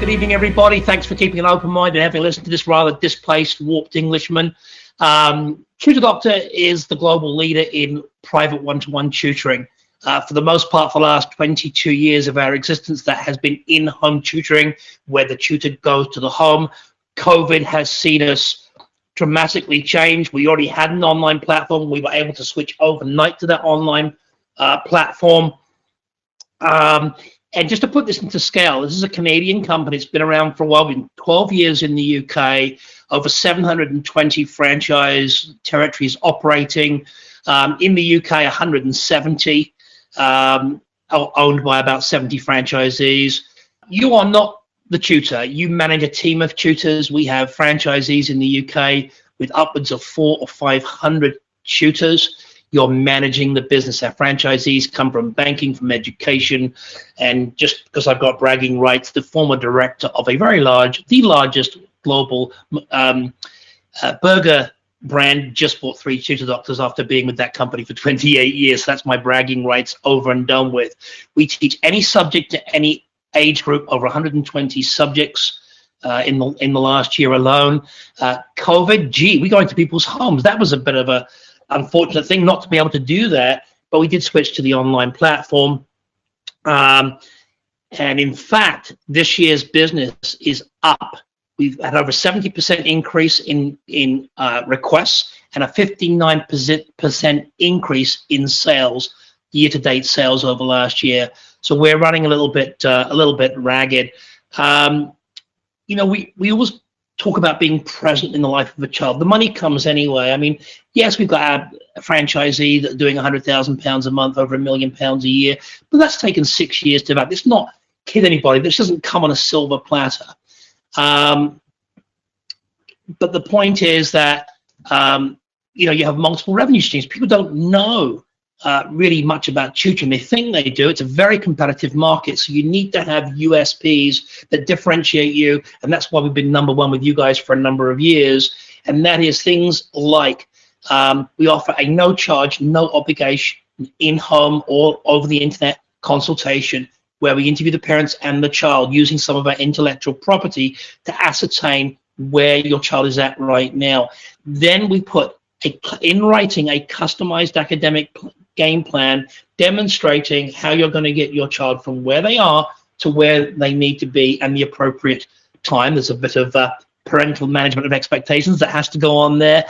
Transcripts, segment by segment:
Good evening, everybody. Thanks for keeping an open mind and having listened to this rather displaced, warped Englishman. Tutor Doctor is the global leader in private one-to-one tutoring. For the most part, for the last 22 years of our existence, that has been in-home tutoring, where the tutor goes to the home. COVID has seen us dramatically change. We already had an online platform. We were able to switch overnight to that online platform. And just to put this into scale, this is a Canadian company. It's been around for a while, been 12 years in the UK, over 720 franchise territories operating. In the UK, 170, owned by about 70 franchisees. You are not the tutor. You manage a team of tutors. We have franchisees in the UK with upwards of 400 or 500 tutors. You're managing the business. Our franchisees come from banking, from education, and just because I've got bragging rights, the former director of a very large, the largest global burger brand just bought 3 tutor doctors after being with that company for 28 years. So that's my bragging rights over and done with. We teach any subject to any age group, over 120 subjects in the last year alone. COVID, we go into people's homes. That was a bit of a unfortunate thing not to be able to do that, but we did switch to the online platform. And in fact, this year's business is up. We've had over 70% increase in requests and a 59% increase in sales, year-to-date sales over last year. So we're running a little bit ragged. You know, we always talk about being present in the life of a child. The money comes anyway. I mean, yes, we've got our franchisee that's doing £100,000 a month, over £1 million a year, but that's taken 6 years to develop. It's not kid anybody. This doesn't come on a silver platter. But the point is that, you know, you have multiple revenue streams. People don't know really much about tutoring. They think they do. It's a very competitive market, so you need to have USPs that differentiate you, and that's why we've been #1 with you guys for a number of years, and that is things like we offer a no charge, no obligation in-home or over the internet consultation where we interview the parents and the child using some of our intellectual property to ascertain where your child is at right now. Then we put in writing a customized academic game plan demonstrating how you're going to get your child from where they are to where they need to be and the appropriate time. There's a bit of parental management of expectations that has to go on there.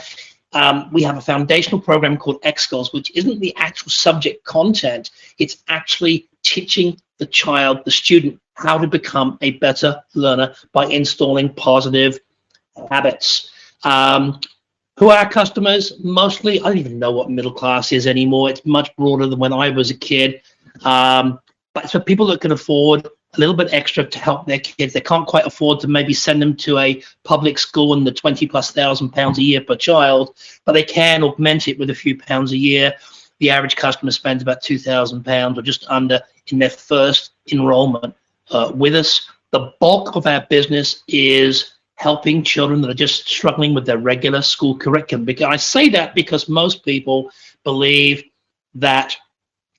We have a foundational program called X-Skills, which isn't the actual subject content. It's actually teaching the child, the student, how to become a better learner by installing positive habits. Who are our customers? Mostly, I don't even know what middle class is anymore. It's much broader than when I was a kid. But it's for people that can afford a little bit extra to help their kids. They can't quite afford to maybe send them to a public school and the £20,000+ a year per child, but they can augment it with a few pounds a year. The average customer spends about £2,000 or just under in their first enrollment with us. The bulk of our business is helping children that are just struggling with their regular school curriculum. Because I say that because most people believe that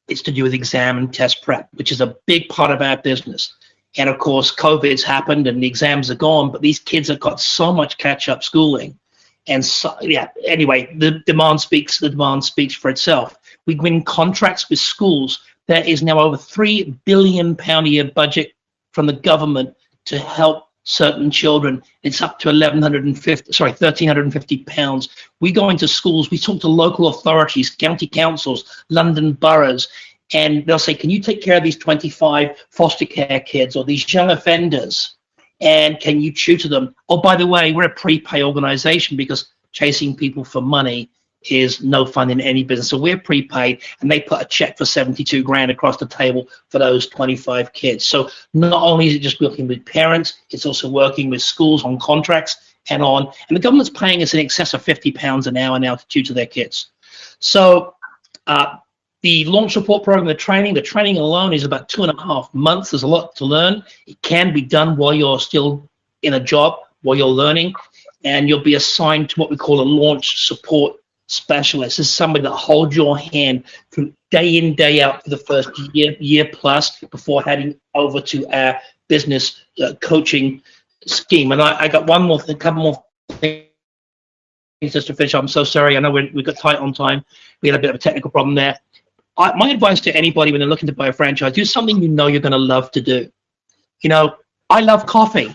it's to do with exam and test prep, which is a big part of our business. And of course, COVID's happened and the exams are gone, but these kids have got so much catch-up schooling. And so, yeah, anyway, the demand speaks for itself. We win contracts with schools. There is now over £3 billion a year budget from the government to help certain children. It's up to £1,350. We go into schools, we talk to local authorities, county councils, London boroughs, and they'll say, can you take care of these 25 foster care kids or these young offenders? And can you tutor them? Oh, by the way, we're a prepay organization because chasing people for money is no fun in any business. So we're prepaid, and they put a check for 72 grand across the table for those 25 kids. So not only is it just working with parents, it's also working with schools on contracts and the government's paying us in excess of £50 an hour now to tutor their kids. So the launch support program, the training alone is about 2.5 months. There's a lot to learn. It can be done while you're still in a job, while you're learning, and you'll be assigned to what we call a launch support specialist. This is somebody that holds your hand from day in, day out for the first year plus before heading over to our business coaching scheme. And I got a couple more things just to finish up. I'm so sorry. I know we got tight on time. We had a bit of a technical problem there. My advice to anybody when they're looking to buy a franchise: do something you know you're going to love to do. You know, I love coffee,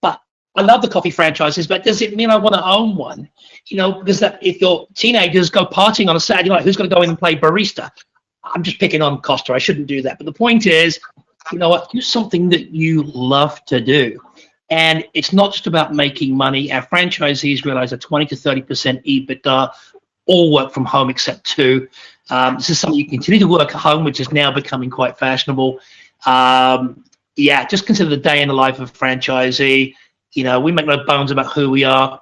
but I love the coffee franchises, but does it mean I want to own one? You know, because if your teenagers go partying on a Saturday night, who's going to go in and play barista? I'm just picking on Costa. I shouldn't do that. But the point is, you know what, do something that you love to do. And it's not just about making money. Our franchisees realize that 20 to 30% EBITDA all work from home except two. This is something you continue to work at home, which is now becoming quite fashionable. Yeah, just consider the day in the life of a franchisee. You know, we make no bones about who we are.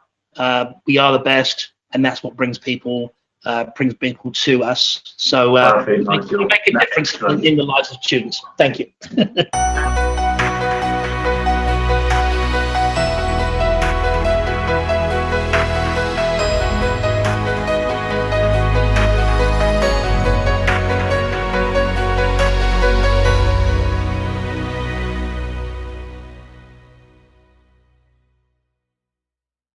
We are the best, and that's what brings people to us. So we make a difference in the lives of students. Thank you.